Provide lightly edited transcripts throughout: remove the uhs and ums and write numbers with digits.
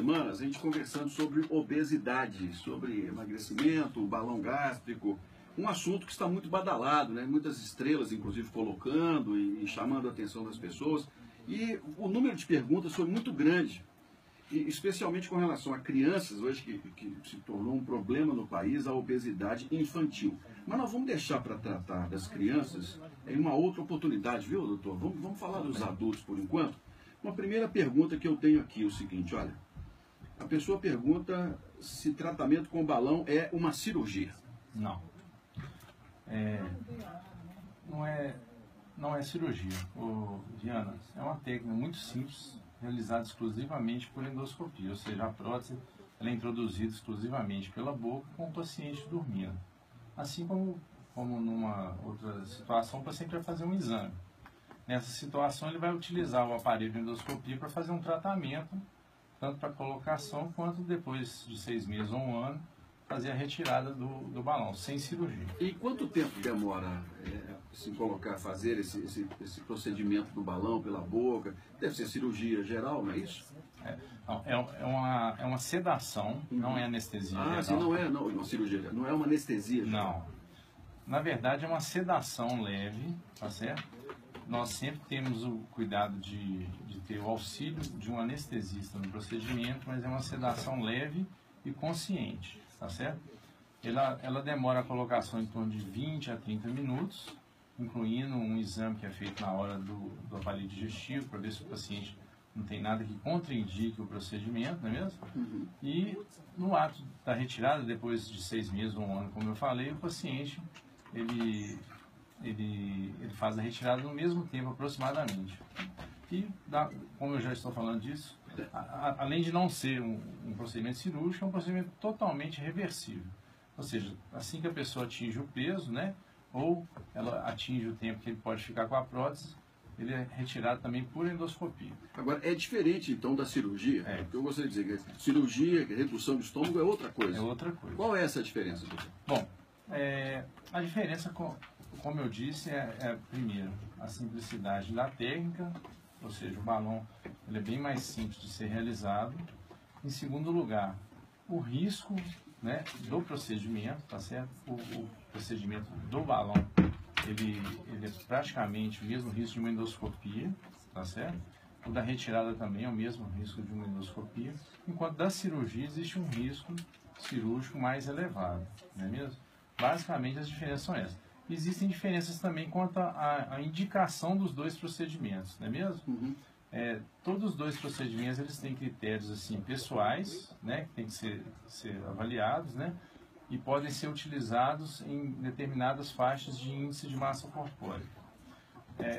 semanas a gente conversando sobre obesidade, sobre emagrecimento, balão gástrico, um assunto que está muito badalado, né? Muitas estrelas, inclusive, colocando e chamando a atenção das pessoas. E o número de perguntas foi muito grande, e especialmente com relação a crianças, hoje que se tornou um problema no país, a obesidade infantil. Mas nós vamos deixar para tratar das crianças em uma outra oportunidade, viu, doutor? Vamos falar dos adultos por enquanto. Uma primeira pergunta que eu tenho aqui é o seguinte, olha, a pessoa pergunta se tratamento com balão é uma cirurgia. Não. Não é cirurgia, Diana. É uma técnica muito simples, realizada exclusivamente por endoscopia, ou seja, a prótese ela é introduzida exclusivamente pela boca com o paciente dormindo. Assim como numa outra situação, o paciente vai fazer um exame. Nessa situação, ele vai utilizar o aparelho de endoscopia para fazer um tratamento, tanto para colocação, quanto depois de 6 meses ou 1 ano, fazer a retirada do balão, sem cirurgia. E quanto tempo demora se colocar, fazer esse procedimento do balão pela boca? Deve ser cirurgia geral, não é isso? É uma sedação, não é anestesia geral. Sim, não é uma cirurgia, não é uma anestesia geral. Não. Na verdade, é uma sedação leve, tá certo? Nós sempre temos o cuidado de ter o auxílio de um anestesista no procedimento, mas é uma sedação leve e consciente, tá certo? Ela demora a colocação em torno de 20 a 30 minutos, incluindo um exame que é feito na hora do aparelho digestivo, para ver se o paciente não tem nada que contraindique o procedimento, não é mesmo? Uhum. E no ato da retirada, depois de 6 meses ou 1 ano, como eu falei, o paciente ele faz a retirada no mesmo tempo aproximadamente. E, como eu já estou falando disso, além de não ser um procedimento cirúrgico, é um procedimento totalmente reversível. Ou seja, assim que a pessoa atinge o peso, né, ou ela atinge o tempo que ele pode ficar com a prótese, ele é retirado também por endoscopia. Agora, é diferente então da cirurgia? O que eu gostaria de dizer que cirurgia, redução do estômago é outra coisa. É outra coisa. Qual é essa diferença, doutor? Bom, a diferença, como eu disse, primeiro, a simplicidade da técnica, ou seja, o balão ele é bem mais simples de ser realizado. Em segundo lugar, o risco, né, do procedimento, tá certo? O procedimento do balão, ele é praticamente o mesmo risco de uma endoscopia, tá certo? O da retirada também é o mesmo risco de uma endoscopia, enquanto da cirurgia existe um risco cirúrgico mais elevado, não é mesmo? Basicamente as diferenças são essas. Existem diferenças também quanto à indicação dos dois procedimentos, não é mesmo? Uhum. Todos os dois procedimentos eles têm critérios assim pessoais, né, que tem que ser avaliados, né, e podem ser utilizados em determinadas faixas de índice de massa corpórea.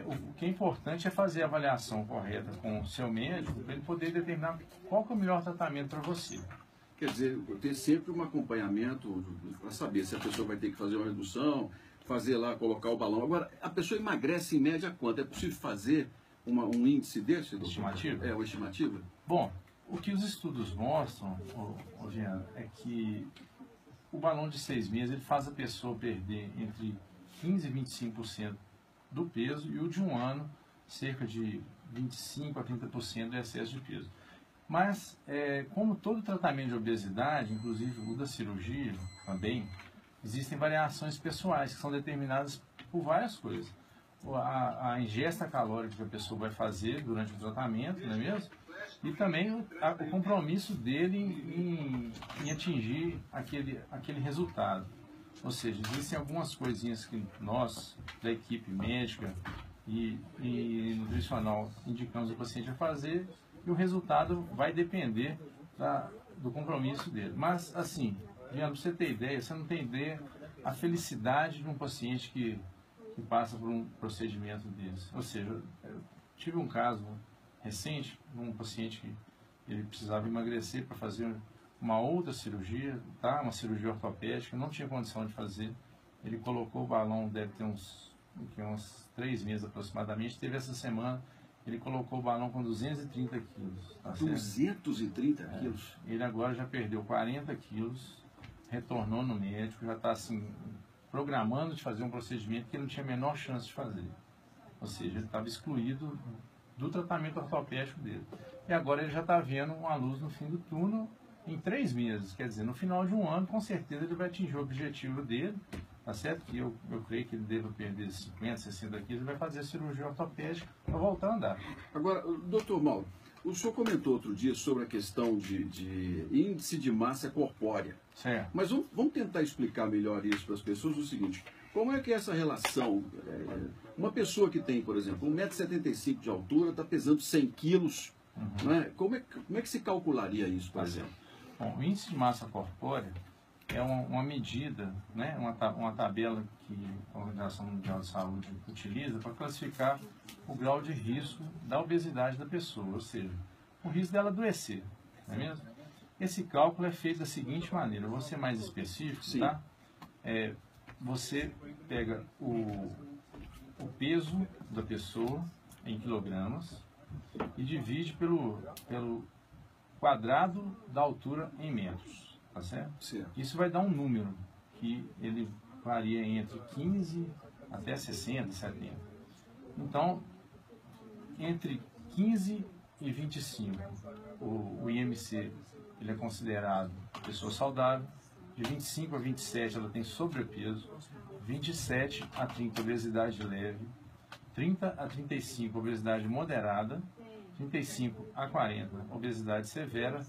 O que é importante é fazer a avaliação correta com o seu médico para ele poder determinar qual que é o melhor tratamento para você. Quer dizer, ter sempre um acompanhamento para saber se a pessoa vai ter que fazer uma redução, fazer lá, colocar o balão. Agora, a pessoa emagrece em média quanto? É possível fazer um índice desse? Estimativa? Uma estimativa? Bom, o que os estudos mostram, Jean, é que o balão de 6 meses ele faz a pessoa perder entre 15% e 25% do peso, e o de 1 ano, cerca de 25% a 30% do excesso de peso. Mas, como todo tratamento de obesidade, inclusive o da cirurgia também, existem variações pessoais que são determinadas por várias coisas. A ingesta calórica que a pessoa vai fazer durante o tratamento, não é mesmo? E também o compromisso dele em atingir aquele resultado. Ou seja, existem algumas coisinhas que nós, da equipe médica e nutricional, indicamos o paciente a fazer, e o resultado vai depender do compromisso dele. Mas, assim, para você ter ideia, você não tem ideia a felicidade de um paciente que passa por um procedimento desse. Ou seja, eu tive um caso recente de um paciente que ele precisava emagrecer para fazer uma outra cirurgia, tá? Uma cirurgia ortopédica, não tinha condição de fazer. Ele colocou o balão, deve ter uns 3 meses aproximadamente, teve essa semana, ele colocou o balão com 230 quilos. Tá 230 quilos? Ele agora já perdeu 40 quilos, retornou no médico, já está assim, programando de fazer um procedimento que ele não tinha a menor chance de fazer. Ou seja, ele estava excluído do tratamento ortopédico dele. e agora ele já está vendo uma luz no fim do túnel em 3 meses. Quer dizer, no final de 1 ano, com certeza ele vai atingir o objetivo dele, tá certo? Que eu creio que ele deva perder 50, 60 quilos, ele vai fazer a cirurgia ortopédica para voltar a andar. Agora, doutor Mauro, o senhor comentou outro dia sobre a questão de índice de massa corpórea. Certo. Mas vamos tentar explicar melhor isso para as pessoas, o seguinte: como é que é essa relação? Uma pessoa que tem, por exemplo, 1,75 m de altura, está pesando 100 quilos, né? Como é que se calcularia isso, por exemplo? Bom, o índice de massa corpórea é uma medida, né, uma tabela que a Organização Mundial de Saúde utiliza para classificar o grau de risco da obesidade da pessoa, ou seja, o risco dela adoecer, não é mesmo? Esse cálculo é feito da seguinte maneira, eu vou ser mais específico, Sim. tá? Você pega o peso da pessoa em quilogramas e divide pelo quadrado da altura em metros, tá certo? Certo. Isso vai dar um número que ele varia entre 15 até 60, 70. Então, entre 15 e 25, o IMC ele é considerado pessoa saudável. De 25 a 27 ela tem sobrepeso, 27 a 30 obesidade leve, 30 a 35 obesidade moderada, 35 a 40 obesidade severa,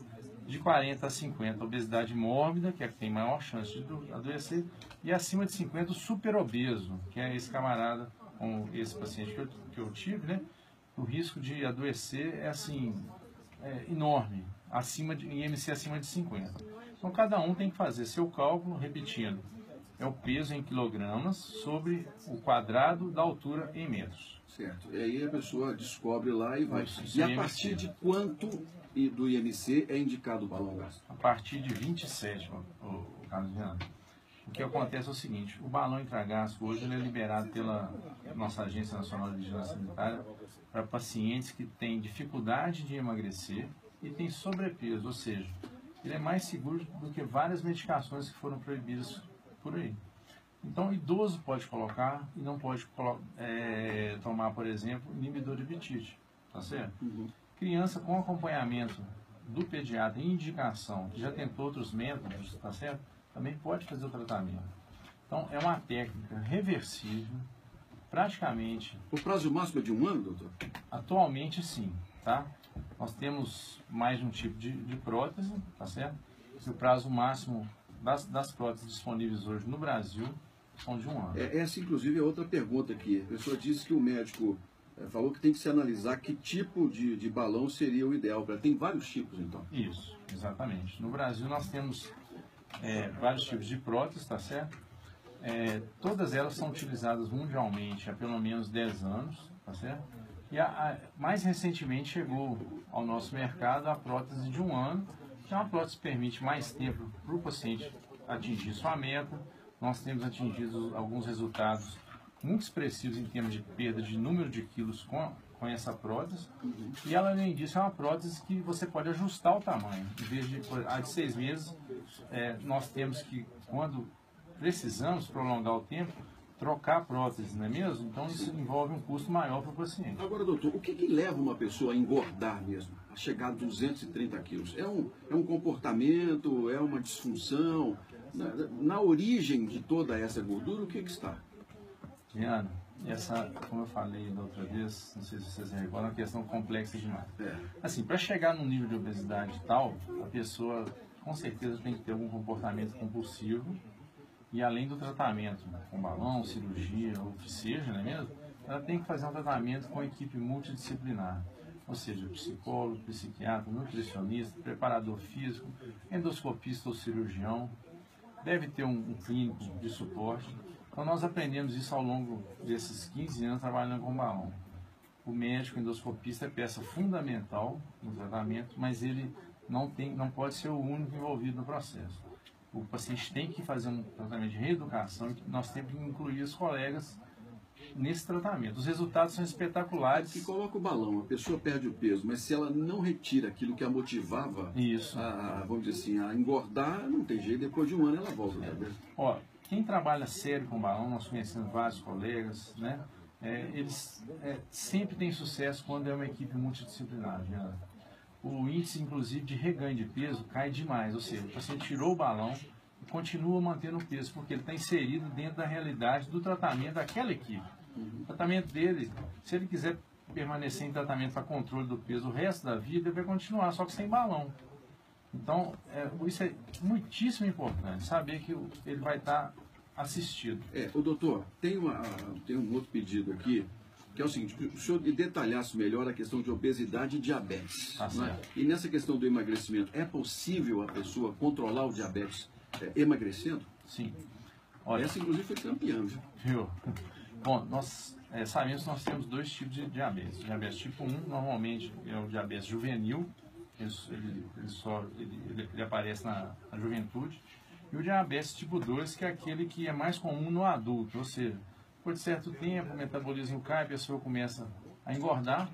de 40 a 50 obesidade mórbida, que é a que tem maior chance de adoecer, e acima de 50 o superobeso, que é esse camarada, como esse paciente que eu tive, né? O risco de adoecer é assim, enorme, IMC acima de 50. Então cada um tem que fazer seu cálculo, repetindo, é o peso em quilogramas sobre o quadrado da altura em metros. Certo. E aí a pessoa descobre lá e vai. Isso, E a IMC. partir de quanto do IMC é indicado o balão gástrico? A partir de 27, o Carlos Viana. O que acontece é o seguinte, o balão intragástrico hoje ele é liberado pela nossa Agência Nacional de Vigilância Sanitária para pacientes que têm dificuldade de emagrecer e têm sobrepeso, ou seja, ele é mais seguro do que várias medicações que foram proibidas por aí. Então, idoso pode colocar e não pode tomar, por exemplo, inibidor de apetite, tá certo? Criança com acompanhamento do pediatra e indicação, que já tentou outros métodos, tá certo? Também pode fazer o tratamento. Então, é uma técnica reversível, praticamente... O prazo máximo é de 1 ano, doutor? Atualmente, sim, tá? Nós temos mais de um tipo de prótese, tá certo? E o prazo máximo das próteses disponíveis hoje no Brasil são de 1 ano. Essa, inclusive, é outra pergunta aqui. A pessoa disse que o médico falou que tem que se analisar que tipo de balão seria o ideal. Tem vários tipos, então? Isso, exatamente. No Brasil nós temos vários tipos de próteses, tá certo? Todas elas são utilizadas mundialmente há pelo menos 10 anos, tá certo? E mais recentemente chegou ao nosso mercado a prótese de 1 ano, que é uma prótese que permite mais tempo para o paciente atingir sua meta. Nós temos atingido alguns resultados muito expressivos em termos de perda de número de quilos com essa prótese. E ela, além disso, é uma prótese que você pode ajustar o tamanho. Em vez de, de 6 meses, nós temos que, quando precisamos prolongar o tempo, trocar a prótese, não é mesmo? Então isso envolve um custo maior para o paciente. Agora, doutor, o que leva uma pessoa a engordar mesmo, a chegar a 230 quilos? É um comportamento, é uma disfunção? Na origem de toda essa gordura, o que está? Diana, como eu falei da outra vez, não sei se vocês recordam, é uma questão complexa demais. Assim, para chegar num nível de obesidade tal, a pessoa com certeza tem que ter algum comportamento compulsivo. E além do tratamento com balão, cirurgia, ou o que seja, não é mesmo? Ela tem que fazer um tratamento com equipe multidisciplinar. Ou seja, psicólogo, psiquiatra, nutricionista, preparador físico, endoscopista ou cirurgião. Deve ter um clínico de suporte. Então nós aprendemos isso ao longo desses 15 anos trabalhando com balão. O médico endoscopista é peça fundamental no tratamento, mas ele não pode ser o único envolvido no processo. O paciente tem que fazer um tratamento de reeducação e nós temos que incluir os colegas nesse tratamento. Os resultados são espetaculares. Que coloca o balão, a pessoa perde o peso, mas se ela não retira aquilo que a motivava vamos dizer assim, a engordar, não tem jeito, depois de 1 ano ela volta. Quem trabalha sério com balão, nós conhecemos vários colegas, né? Eles sempre têm sucesso quando é uma equipe multidisciplinar. o índice, inclusive, de reganho de peso cai demais. Ou seja, o paciente tirou o balão e continua mantendo o peso, porque ele está inserido dentro da realidade do tratamento daquela equipe. O tratamento dele, se ele quiser permanecer em tratamento para controle do peso o resto da vida, ele vai continuar, só que sem balão. Então, isso é muitíssimo importante, saber que ele vai estar assistido. O doutor, tem um outro pedido aqui, que é o seguinte, que o senhor detalhasse melhor a questão de obesidade e diabetes. Né? E nessa questão do emagrecimento, é possível a pessoa controlar o diabetes emagrecendo? Sim. Olha, essa, inclusive, foi campeã, viu? Bom, nós sabemos que nós temos dois tipos de diabetes. O diabetes tipo 1, normalmente, é o diabetes juvenil, ele aparece na juventude. E o diabetes tipo 2, que é aquele que é mais comum no adulto, ou seja, por certo tempo o metabolismo cai, a pessoa começa a engordar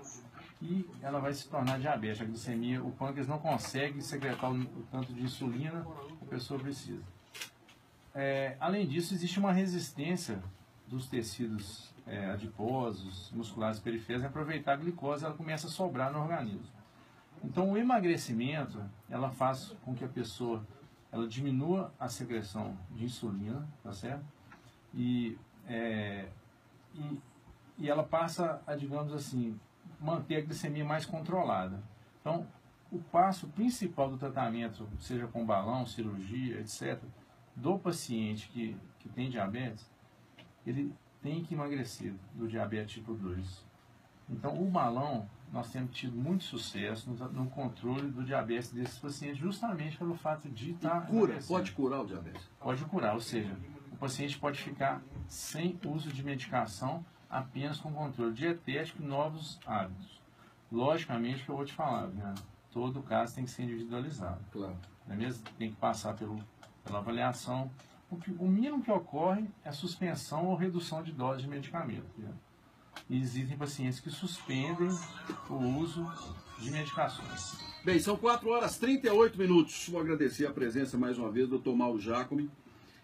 e ela vai se tornar diabética. A glicemia, o pâncreas não consegue secretar o tanto de insulina que a pessoa precisa. Além disso, existe uma resistência dos tecidos adiposos, musculares periféricos em aproveitar a glicose, ela começa a sobrar no organismo. Então, o emagrecimento, ela faz com que a pessoa ela diminua a secreção de insulina, tá certo? E ela passa a, digamos assim, manter a glicemia mais controlada. Então, o passo principal do tratamento, seja com balão, cirurgia, etc., do paciente que tem diabetes, ele tem que emagrecer do diabetes tipo 2. Então, o balão, nós temos tido muito sucesso no controle do diabetes desses pacientes, justamente pelo fato de estar pode curar o diabetes? Pode curar, ou seja, o paciente pode ficar sem uso de medicação, apenas com controle dietético e novos hábitos. Logicamente, que eu vou te falar, né? Todo caso tem que ser individualizado. Claro. Não é mesmo? Tem que passar pela avaliação. O mínimo que ocorre é suspensão ou redução de dose de medicamento. Né? E existem pacientes que suspendem o uso de medicações. Bem, são 4h38. Vou agradecer a presença mais uma vez do Dr. Mauro Giacomi.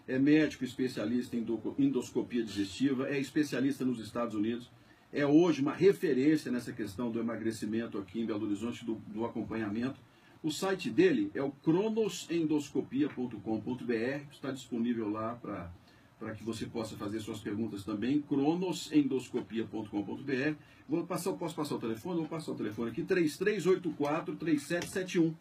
É médico especialista em endoscopia digestiva, é especialista nos Estados Unidos, é hoje uma referência nessa questão do emagrecimento aqui em Belo Horizonte, do acompanhamento. O site dele é o cronosendoscopia.com.br, está disponível lá para que você possa fazer suas perguntas também, cronosendoscopia.com.br. Posso passar o telefone? Vou passar o telefone aqui, 3384-3771.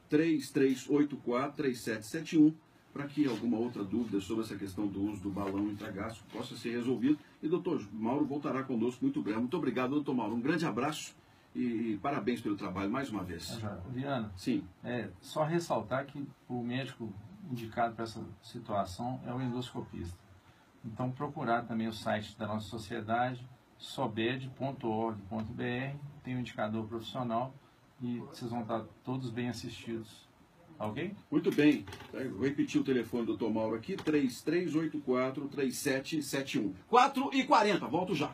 3384-3771, para que alguma outra dúvida sobre essa questão do uso do balão intragástrico possa ser resolvido. E doutor Mauro voltará conosco muito breve. Muito obrigado, doutor Mauro. Um grande abraço e parabéns pelo trabalho mais uma vez. Viana, sim. Só ressaltar que o médico indicado para essa situação é o endoscopista. Então, procurar também o site da nossa sociedade, sobed.org.br, tem um indicador profissional e vocês vão estar todos bem assistidos. Ok? Muito bem. Vou repetir o telefone do Dr. Mauro aqui, 3384-3771. 4h40, volto já.